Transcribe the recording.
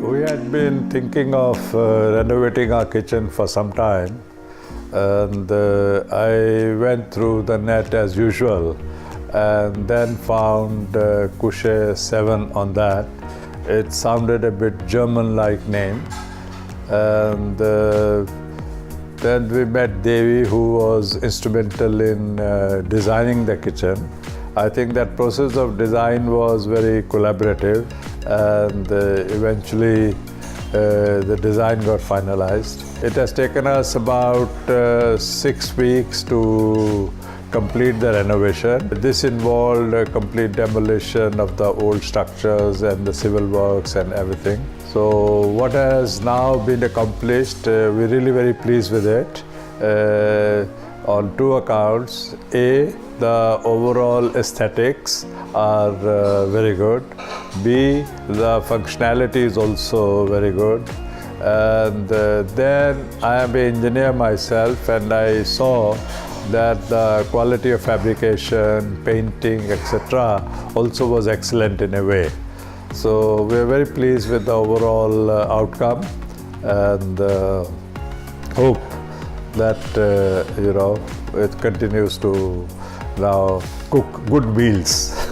We had been thinking of renovating our kitchen for some time, and I went through the net as usual and then found Küche7 on that. It sounded a bit German-like name, and then we met Devi, who was instrumental in designing the kitchen. I think that process of design was very collaborative, and eventually the design got finalized. It has taken us about 6 weeks to complete the renovation. This involved a complete demolition of the old structures and the civil works and everything. So what has now been accomplished, we're really very pleased with it on two accounts. A, the overall aesthetics are very good. B, the functionality is also very good. And then I am an engineer myself, and I saw that the quality of fabrication, painting, etc. also was excellent in a way. So we are very pleased with the overall outcome, and hope that it continues to now cook good meals.